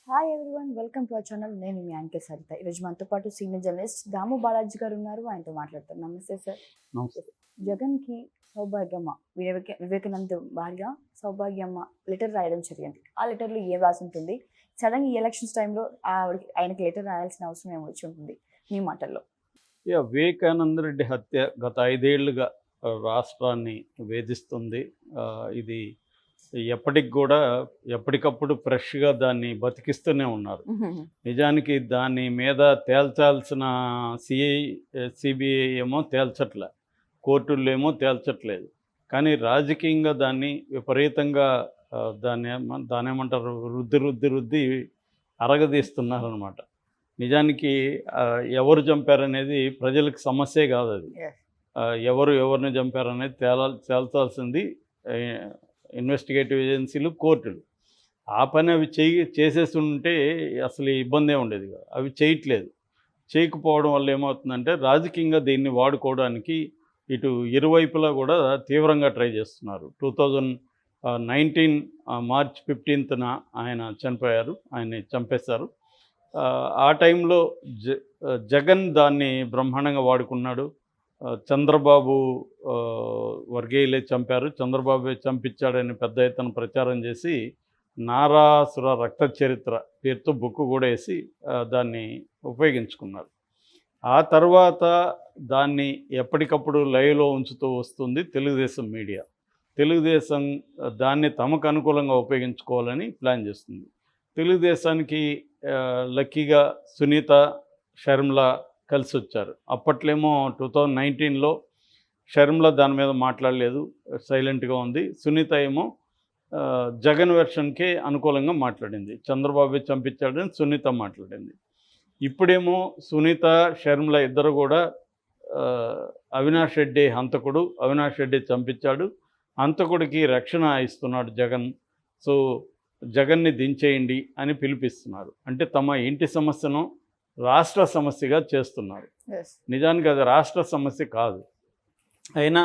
Hi everyone, welcome to our channel. నేను మీ యాంకే సరిత. ఈరోజు మనతో పాటు సీనియర్ జర్నలిస్ట్ దాము బాలాజీ గారు ఉన్నారు. ఆయనతో మాట్లాడతాం. నమస్తే సార్. నమస్తే. జగన్కి సౌభాగ్యమ్మ, వివేకానంద్ భార్య సౌభాగ్యమ్మ లెటర్ రాయడం జరిగింది. ఆ లెటర్లో ఏం రాసి ఉంటుంది? సడన్గా ఈ ఎలక్షన్స్ టైంలో ఆయనకి లెటర్ రాయాల్సిన అవసరం ఏమి వచ్చి ఉంటుంది మీ మాటల్లో? వివేకానంద రెడ్డి హత్య గత 5 ఏళ్లుగా రాష్ట్రాన్ని వేధిస్తుంది. ఇది ఎప్పటికి కూడా ఎప్పటికప్పుడు ఫ్రెష్గా దాన్ని బతికిస్తూనే ఉన్నారు. నిజానికి దాని మీద తేల్చాల్సిన సిబిఐ ఏమో తేల్చట్లే, కోర్టుల్లో ఏమో తేల్చట్లేదు. కానీ రాజకీయంగా దాన్ని విపరీతంగా దాన్నేమంటారు, రుద్ది అరగదీస్తున్నారనమాట. నిజానికి ఎవరు చంపారనేది ప్రజలకు సమస్యే కాదు. అది ఎవరిని చంపారనేది తేల్చాల్సింది ఇన్వెస్టిగేటివ్ ఏజెన్సీలు, కోర్టులు. ఆ పని అవి చేసేసి ఉంటే అసలు ఇబ్బందే ఉండేది కాదు. అవి చేయట్లేదు. చేయకపోవడం వల్ల ఏమవుతుందంటే రాజకీయంగా దీన్ని వాడుకోవడానికి ఇటు ఇరువైపులా కూడా తీవ్రంగా ట్రై చేస్తున్నారు. 2019 మార్చ్ 15న ఆయన చనిపోయారు, ఆయన్ని చంపేశారు. ఆ టైంలో జగన్ దాన్ని బ్రహ్మాండంగా వాడుకున్నాడు. చంద్రబాబు వర్గీయులే చంపారు, చంద్రబాబే చంపించాడని పెద్ద ఎత్తున ప్రచారం చేసి నారాసుర రక్త చరిత్ర పేరుతో బుక్ కూడా వేసి దాన్ని ఉపయోగించుకున్నారు. ఆ తర్వాత దాన్ని ఎప్పటికప్పుడు లైవ్లో ఉంచుతూ వస్తుంది తెలుగుదేశం మీడియా. తెలుగుదేశం దాన్ని తమకు అనుకూలంగా ఉపయోగించుకోవాలని ప్లాన్ చేస్తుంది. తెలుగుదేశానికి లక్కీగా సునీత, షర్మిల కలిసి వచ్చారు. అప్పట్లేమో 2019లో షర్మిల దాని మీద మాట్లాడలేదు, సైలెంట్గా ఉంది. సునీత ఏమో జగన్ వెర్షన్కే అనుకూలంగా మాట్లాడింది. చంద్రబాబు చంపించాడని సునీత మాట్లాడింది. ఇప్పుడేమో సునీత, షర్మిల ఇద్దరు కూడా అవినాష్ రెడ్డి హంతకుడు, అవినాష్ రెడ్డి చంపించాడు, హంతకుడికి రక్షణ ఇస్తున్నాడు జగన్, సో జగన్ని దించేయండి అని పిలిపిస్తున్నారు. అంటే తమ ఇంటి సమస్యను రాష్ట్ర సమస్యగా చేస్తున్నారు. నిజానికి అది రాష్ట్ర సమస్య కాదు, అయినా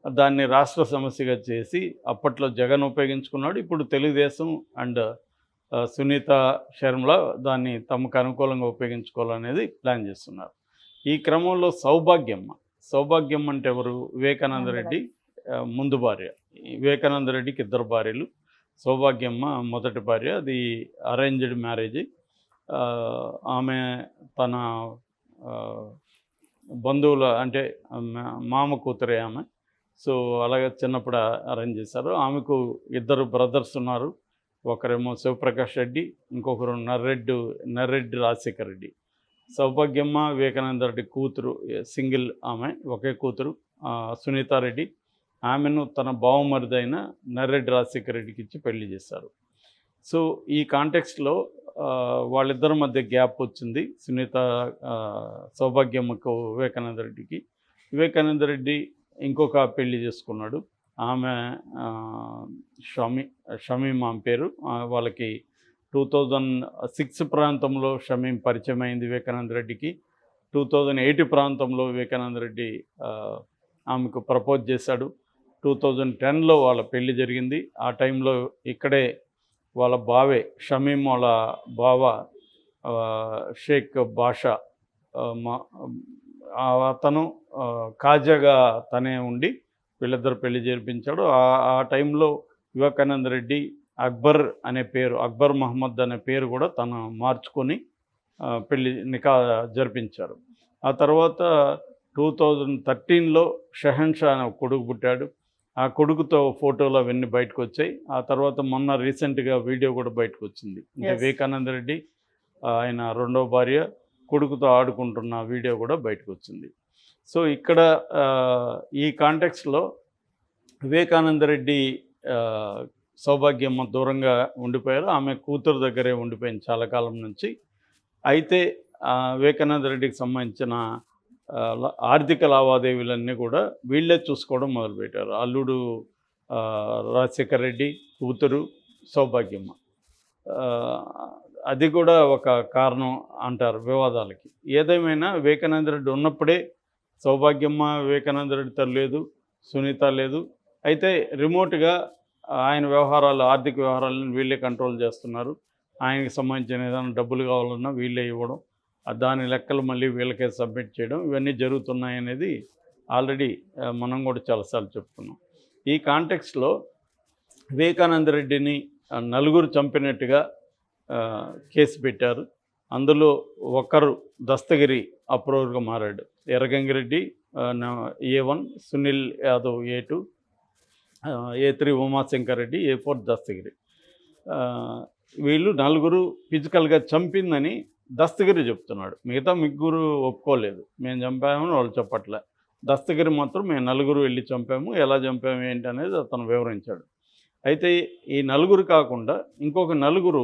దాన్ని రాష్ట్ర సమస్యగా చేసి అప్పట్లో జగన్ ఉపయోగించుకున్నాడు. ఇప్పుడు తెలుగుదేశం అండ్ సునీత, షర్మిల దాన్ని తమకు అనుకూలంగా ఉపయోగించుకోవాలనేది ప్లాన్ చేస్తున్నారు. ఈ క్రమంలో సౌభాగ్యమ్మ అంటే ఎవరు? వివేకానంద రెడ్డి ముందు భార్య. వివేకానంద రెడ్డికి 2 భార్యలు. సౌభాగ్యమ్మ మొదటి భార్య. అది అరేంజ్డ్ మ్యారేజ్. ఆమె తన బంధువుల అంటే మామ కూతురే ఆమె. సో అలాగే చిన్నప్పుడు అరేంజ్ చేశారు. ఆమెకు 2 బ్రదర్స్ ఉన్నారు. ఒకరేమో శివప్రకాష్ రెడ్డి, ఇంకొకరు నర్రెడ్డి రాజశేఖర్ రెడ్డి. సౌభాగ్యమ్మ వివేకానంద రెడ్డి కూతురు, సింగిల్ ఆమె, ఒకే కూతురు సునీతారెడ్డి. ఆమెను తన బావమరిదైన నర్రెడ్డి రాజశేఖర్ రెడ్డికి ఇచ్చి పెళ్లి చేశారు. సో ఈ కాంటెక్స్ట్లో వాళ్ళిద్దరి మధ్య గ్యాప్ వచ్చింది. సునీత సౌభాగ్యమ్మకు వివేకానంద రెడ్డికి. వివేకానంద రెడ్డి ఇంకొక పెళ్లి చేసుకున్నాడు. ఆమె షమీం ఆమె పేరు. వాళ్ళకి 2006 ప్రాంతంలో షమీం పరిచయం అయింది వివేకానంద రెడ్డికి. 2008 ప్రాంతంలో వివేకానంద రెడ్డి ఆమెకు ప్రపోజ్ చేశాడు. 2010లో వాళ్ళ పెళ్లి జరిగింది. ఆ టైంలో ఇక్కడే వాళ్ళ బావే, షమీం వాళ్ళ బావ షేక్ బాషా, అతను కాజాగా తనే ఉండి వీళ్ళిద్దరు పెళ్లి జరిపించాడు. ఆ టైంలో వివేకానంద రెడ్డి అక్బర్ అనే పేరు, అక్బర్ మహమ్మద్ అనే పేరు కూడా తను మార్చుకొని నికా జరిపించారు. ఆ తర్వాత 2013లో షెహన్షా అనే కొడుకు పుట్టాడు. ఆ కొడుకుతో ఫోటోలు అవన్నీ బయటకు వచ్చాయి. ఆ తర్వాత మొన్న రీసెంట్గా వీడియో కూడా బయటకు వచ్చింది. అంటే వివేకానంద రెడ్డి ఆయన 2వ భార్య కొడుకుతో ఆడుకుంటున్న వీడియో కూడా బయటకు వచ్చింది. సో ఇక్కడ ఈ కాంటెక్స్లో వివేకానంద రెడ్డి సౌభాగ్యమ్మ దూరంగా ఉండిపోయారు. ఆమె కూతురు దగ్గరే ఉండిపోయింది చాలా కాలం నుంచి. అయితే వివేకానంద రెడ్డికి సంబంధించిన ఆర్థిక లావాదేవీలన్నీ కూడా వీళ్ళే చూసుకోవడం మొదలుపెట్టారు. అల్లుడు రాజశేఖర్ రెడ్డి, కూతురు సౌభాగ్యమ్మ. అది కూడా ఒక కారణం అంటారు వివాదాలకి. ఏదేమైనా వివేకానంద రెడ్డి ఉన్నప్పుడే సౌభాగ్యమ్మ వివేకానంద రెడ్డితో లేదు, సునీత లేదు. అయితే రిమోట్గా ఆయన వ్యవహారాలు, ఆర్థిక వ్యవహారాలను వీళ్ళే కంట్రోల్ చేస్తున్నారు. ఆయనకి సంబంధించిన ఏదైనా డబ్బులు కావాలన్నా వీళ్ళే ఇవ్వడం, దాని లెక్కలు మళ్ళీ వీళ్ళకే సబ్మిట్ చేయడం, ఇవన్నీ జరుగుతున్నాయనేది ఆల్రెడీ మనం కూడా చాలాసార్లు చెప్పుకున్నాం. ఈ కాంటెక్స్లో వివేకానంద రెడ్డిని నలుగురు చంపినట్టుగా కేసు పెట్టారు. అందులో ఒకరు దస్తగిరి అప్రూవర్గా మారాడు. Erra Gangi Reddy A1, Sunil Yadav A2, A3 Umashankar Reddy, A4 Dastagiri. వీళ్ళు నలుగురు ఫిజికల్గా చంపిందని దస్తగిరి చెప్తున్నాడు. మిగతా ముగ్గురు ఒప్పుకోలేదు, మేము చంపామని వాళ్ళు చెప్పట్లే. దస్తగిరి మాత్రం మేము నలుగురు వెళ్ళి చంపాము, ఎలా చంపాము ఏంటి అనేది అతను వివరించాడు. అయితే ఈ నలుగురు కాకుండా ఇంకొక నలుగురు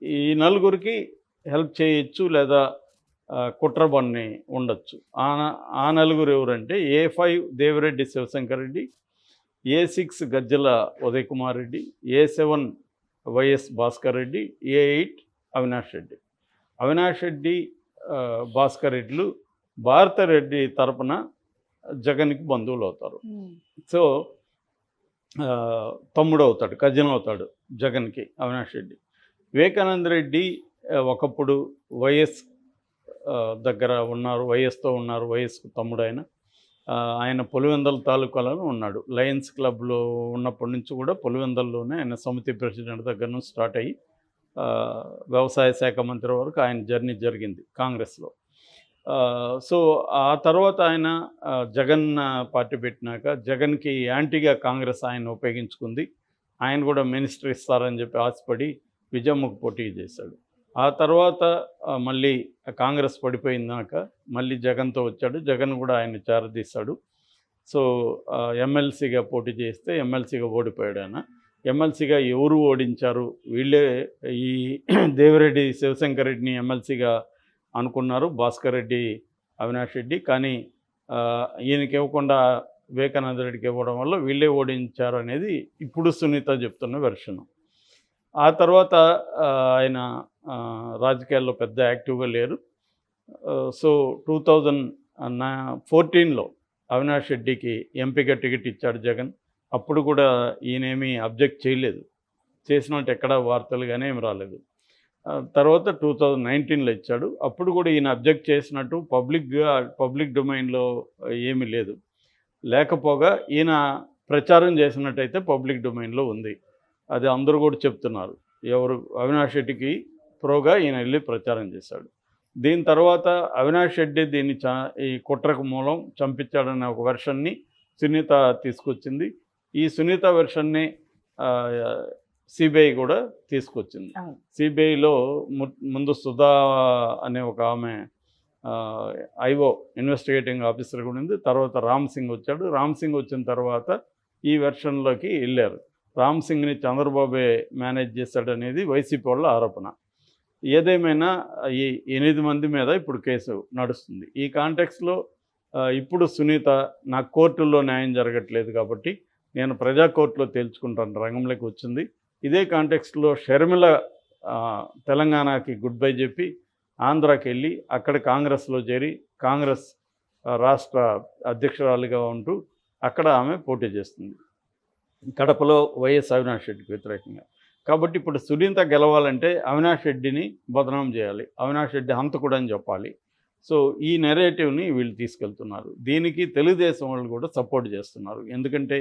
ఈ నలుగురికి హెల్ప్ చేయొచ్చు లేదా కుట్ర బన్ని ఉండొచ్చు. ఆ నలుగురు ఎవరంటే A5 Devireddy Shivashankar Reddy, A6 Gajjala Uday Kumar Reddy, A7 YS Bhaskar Reddy, A8 Avinash Reddy. Avinash Reddy Bhaskar రెడ్డిలు భారతరెడ్డి తరపున జగన్కి బంధువులు అవుతారు. సో తమ్ముడు అవుతాడు, కజిన్ అవుతాడు జగన్కి అవినాష్ రెడ్డి. వివేకానంద రెడ్డి ఒకప్పుడు వైఎస్ దగ్గర ఉన్నారు, వైఎస్తో ఉన్నారు, వైఎస్కు తమ్ముడు ఆయన పులివెందల తాలూకాలో ఉన్నాడు. లయన్స్ క్లబ్లో ఉన్నప్పటి నుంచి కూడా పులివెందల్లోనే ఆయన సమితి ప్రెసిడెంట్ దగ్గర నుంచి స్టార్ట్ అయ్యి వ్యవసాయ శాఖ మంత్రి వరకు ఆయన జర్నీ జరిగింది కాంగ్రెస్లో. సో ఆ తర్వాత ఆయన జగన్ పార్టీ పెట్టినాక జగన్కి యాంటీగా కాంగ్రెస్ ఆయన ఉపయోగించుకుంది. ఆయన కూడా మినిస్టర్ ఇస్తారని చెప్పి ఆశపడి విజయమ్మకు పోటీ చేశాడు. ఆ తర్వాత మళ్ళీ కాంగ్రెస్ పడిపోయిందాక మళ్ళీ జగన్తో వచ్చాడు. జగన్ కూడా ఆయన చేరదీశాడు. సో ఎమ్మెల్సీగా పోటీ చేస్తే ఎమ్మెల్సీగా ఓడిపోయాడు ఆయన. ఎమ్మెల్సీగా ఎవరు ఓడించారు? వీళ్ళే ఈ దేవిరెడ్డి శివశంకర్ రెడ్డిని ఎమ్మెల్సీగా అనుకున్నారు, భాస్కర్ రెడ్డి, అవినాష్ రెడ్డి. కానీ ఈయనకి ఇవ్వకుండా వివేకానంద రెడ్డికి ఇవ్వడం వల్ల వీళ్ళే ఓడించారు అనేది ఇప్పుడు సునీత చెప్తున్న వెర్షను. ఆ తర్వాత ఆయన రాజకీయాల్లో పెద్ద యాక్టివ్గా లేరు. సో 2014లో అవినాష్ రెడ్డికి ఎంపీగా టికెట్ ఇచ్చాడు జగన్. అప్పుడు కూడా ఈయనేమీ అబ్జెక్ట్ చేయలేదు, చేసినట్టు ఎక్కడా వార్తలు కానీ ఏమి రాలేదు. తర్వాత 2019లో ఇచ్చాడు. అప్పుడు కూడా ఈయన అబ్జెక్ట్ చేసినట్టు పబ్లిక్ డొమైన్లో ఏమీ లేదు. లేకపోగా ఈయన ప్రచారం చేసినట్టయితే పబ్లిక్ డొమైన్లో ఉంది. అది అందరూ కూడా చెప్తున్నారు. ఎవరు? అవినాష్ రెడ్డికి ప్రోగా ఈయన వెళ్ళి ప్రచారం చేశాడు. దీని తర్వాత అవినాష్ రెడ్డి దీన్ని ఈ కుట్రకు మూలం చంపించాడనే ఒక వెర్షన్ని సునీత తీసుకొచ్చింది. ఈ సునీత వెర్షన్ని సిబిఐ కూడా తీసుకొచ్చింది. సిబిఐలో ముందు సుధా అనే ఒక ఆమె ఐఓ ఇన్వెస్టిగేటింగ్ ఆఫీసర్ కూడా ఉంది. తర్వాత రామ్ సింగ్ వచ్చాడు. రామ్ సింగ్ వచ్చిన తర్వాత ఈ వెర్షన్లోకి వెళ్ళారు. రామ్ సింగ్ని చంద్రబాబే మేనేజ్ చేశాడనేది వైసీపీ వాళ్ళ ఆరోపణ. ఏదేమైనా ఈ 8 మంది మీద ఇప్పుడు కేసు నడుస్తుంది. ఈ కాంటెక్స్లో ఇప్పుడు సునీత నాకు కోర్టుల్లో న్యాయం జరగట్లేదు కాబట్టి నేను ప్రజా కోర్టులో తేల్చుకుంటాను రంగంలోకి వచ్చింది. ఇదే కాంటెక్స్లో షర్మిల తెలంగాణకి గుడ్ బై చెప్పి ఆంధ్రాకి వెళ్ళి అక్కడ కాంగ్రెస్లో చేరి కాంగ్రెస్ రాష్ట్ర అధ్యక్షురాలిగా ఉంటూ అక్కడ ఆమె పోటీ చేస్తుంది కడపలో వైఎస్ అవినాష్ రెడ్డికి వ్యతిరేకంగా. కాబట్టి ఇప్పుడు సునీత గెలవాలంటే అవినాష్ రెడ్డిని బదనాం చేయాలి, అవినాష్ రెడ్డి హంతకుడు అని చెప్పాలి. సో ఈ నెరేటివ్ని వీళ్ళు తీసుకెళ్తున్నారు. దీనికి తెలుగుదేశం వాళ్ళు కూడా సపోర్ట్ చేస్తున్నారు. ఎందుకంటే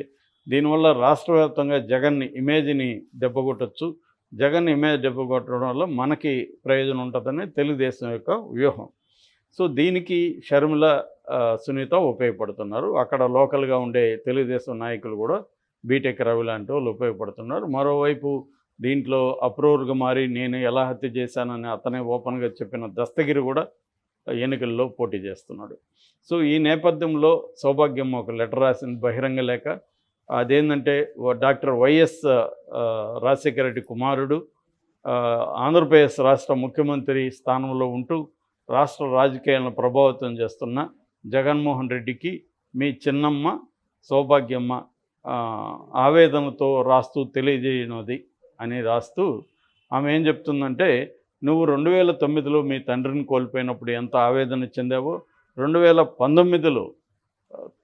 దీనివల్ల రాష్ట్ర వ్యాప్తంగా జగన్ ఇమేజ్ని దెబ్బకొట్టచ్చు. జగన్ ఇమేజ్ దెబ్బకొట్టడం వల్ల మనకి ప్రయోజనం ఉంటుందని తెలుగుదేశం యొక్క వ్యూహం. సో దీనికి షర్మిల సునీత ఉపయోగపడుతున్నారు. అక్కడ లోకల్గా ఉండే తెలుగుదేశం నాయకులు కూడా బీటెక్ రవి లాంటి వాళ్ళు ఉపయోగపడుతున్నారు. మరోవైపు దీంట్లో అప్రూవర్గా మారి నేను ఎలా హత్య చేశానని అతనే ఓపెన్గా చెప్పిన దస్తగిరి కూడా ఎన్నికల్లో పోటీ చేస్తున్నాడు. సో ఈ నేపథ్యంలో సౌభాగ్యం ఒక లెటర్ రాసింది బహిరంగ లేఖ. అదేంటంటే డాక్టర్ వైఎస్ రాజశేఖర రెడ్డి కుమారుడు ఆంధ్రప్రదేశ్ రాష్ట్ర ముఖ్యమంత్రి స్థానంలో ఉంటూ రాష్ట్ర రాజకీయాలను ప్రభావితం చేస్తున్న జగన్మోహన్ రెడ్డికి మీ చిన్నమ్మ సౌభాగ్యమ్మ ఆవేదనతో రాస్తూ తెలియజేయనది అని రాస్తూ ఆమె ఏం చెప్తుందంటే, నువ్వు 2009లో మీ తండ్రిని కోల్పోయినప్పుడు ఎంత ఆవేదన చెందావో 2019లో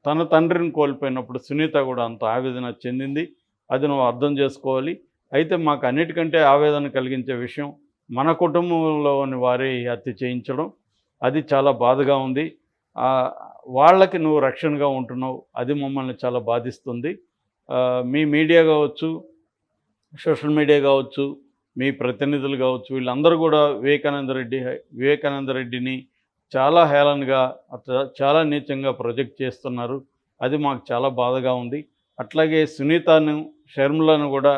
తన తండ్రిని కోల్పోయినప్పుడు సునీత కూడా అంత ఆవేదన చెందింది. అది నువ్వు అర్థం చేసుకోవాలి. అయితే మాకు అన్నిటికంటే ఆవేదన కలిగించే విషయం మన కుటుంబంలోని వారి హత్య చేయించడం. అది చాలా బాధగా ఉంది. వాళ్ళకి నువ్వు రక్షణగా ఉంటున్నావు, అది మమ్మల్ని చాలా బాధిస్తుంది. మీ మీడియా కావచ్చు, సోషల్ మీడియా కావచ్చు, మీ ప్రతినిధులు కావచ్చు, వీళ్ళందరూ కూడా వివేకానంద రెడ్డిని చాలా హేళనగా, చాలా నీచంగా ప్రొజెక్ట్ చేస్తున్నారు. అది మాకు చాలా బాధగా ఉంది. అట్లాగే సునీతను, షర్మిలను కూడా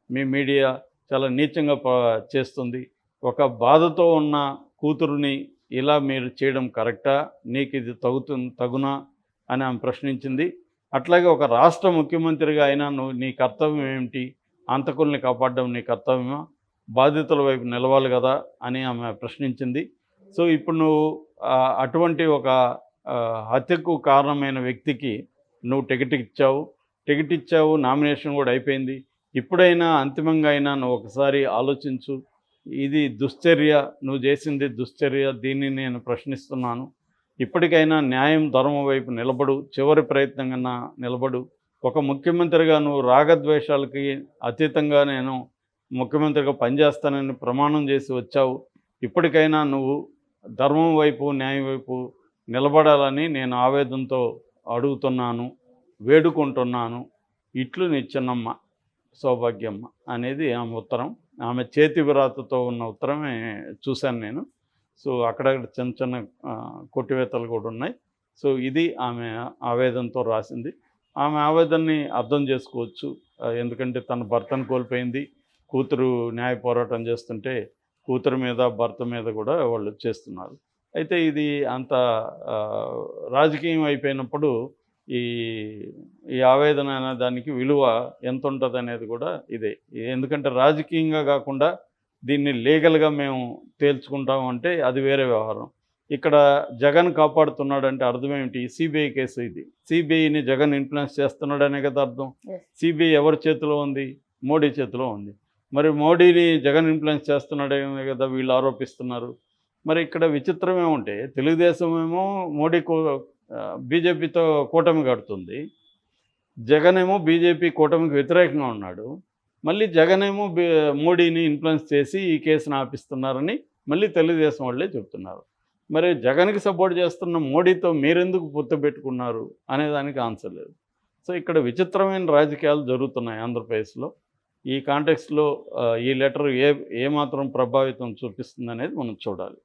మీ మీడియా చాలా నీచంగా చేస్తుంది. ఒక బాధతో ఉన్న కూతురుని ఇలా మీరు చేయడం కరెక్టా? నీకు ఇది తగునా అని ఆమె ప్రశ్నించింది. అట్లాగే ఒక రాష్ట్ర ముఖ్యమంత్రిగా అయినా నీ కర్తవ్యం ఏమిటి? హంతకుల్ని కాపాడడం నీ కర్తవ్యమా? బాధితుల వైపు నిలవాలి కదా అని ఆమె ప్రశ్నించింది. సో ఇప్పుడు నువ్వు అటువంటి ఒక హత్యకు కారణమైన వ్యక్తికి నువ్వు టికెట్ ఇచ్చావు, నామినేషన్ కూడా అయిపోయింది. ఇప్పుడైనా అంతిమంగా అయినా నువ్వు ఒకసారి ఆలోచించు. ఇది దుశ్చర్య, నువ్వు చేసింది దుశ్చర్య, దీన్ని నేను ప్రశ్నిస్తున్నాను. ఇప్పటికైనా న్యాయం ధర్మం వైపు నిలబడు, చివరి ప్రయత్నంగా నిలబడు. ఒక ముఖ్యమంత్రిగా నువ్వు రాగద్వేషాలకి అతీతంగా నేను ముఖ్యమంత్రిగా పనిచేస్తానని ప్రమాణం చేసి వచ్చావు. ఇప్పటికైనా నువ్వు ధర్మం వైపు, న్యాయం వైపు నిలబడాలని నేను ఆవేదనతో అడుగుతున్నాను, వేడుకుంటున్నాను. ఇట్లు నీ చిన్నమ్మ సౌభాగ్యమ్మ అనేది ఆమె ఉత్తరం. ఆమె చేతి వ్రాతతో ఉన్న ఉత్తరమే చూశాను నేను. సో అక్కడక్కడ చిన్న చిన్న కొట్టివేతలు కూడా ఉన్నాయి. సో ఇది ఆమె ఆవేదనతో రాసింది. ఆమె ఆవేదనని అర్థం చేసుకోవచ్చు. ఎందుకంటే తన భర్తను కోల్పోయింది. కూతురు న్యాయ పోరాటం చేస్తుంటే కూతురు మీద, భర్త మీద కూడా వాళ్ళు చేస్తున్నారు. అయితే ఇది అంత రాజకీయం అయిపోయినప్పుడు ఈ ఆవేదన అనే దానికి విలువ ఎంత ఉంటుంది అనేది కూడా ఇదే. ఎందుకంటే రాజకీయంగా కాకుండా దీన్ని లీగల్గా మేము తేల్చుకుంటాం అంటే అది వేరే వ్యవహారం. ఇక్కడ జగన్ కాపాడుతున్నాడంటే అర్థం ఏమిటి? సిబిఐ కేసు ఇది. సిబిఐని జగన్ ఇన్ఫ్లుయెన్స్ చేస్తున్నాడనే కదా అర్థం. సిబిఐ ఎవరి చేతిలో ఉంది? మోడీ చేతిలో ఉంది. మరి మోడీని జగన్ ఇన్ఫ్లుయెన్స్ చేస్తున్నాడనే కదా వీళ్ళు ఆరోపిస్తున్నారు. మరి ఇక్కడ విచిత్రం ఏమంటే తెలుగుదేశం ఏమో బీజేపీతో కూటమి కడుతుంది, జగన్ ఏమో బీజేపీ కూటమికి వ్యతిరేకంగా ఉన్నాడు. మళ్ళీ జగన్ ఏమో మోడీని ఇన్ఫ్లుయెన్స్ చేసి ఈ కేసును ఆపిస్తున్నారని మళ్ళీ తెలుగుదేశం వాళ్ళే చెప్తున్నారు. మరి జగన్కి సపోర్ట్ చేస్తున్న మోడీతో మీరెందుకు పొత్తు పెట్టుకున్నారు అనేదానికి ఆన్సర్ లేదు. సో ఇక్కడ విచిత్రమైన రాజకీయాలు జరుగుతున్నాయి ఆంధ్రప్రదేశ్లో. ఈ కాంటెక్స్లో ఈ లెటర్ ఏమాత్రం ప్రభావితం చూపిస్తుంది అనేది మనం చూడాలి.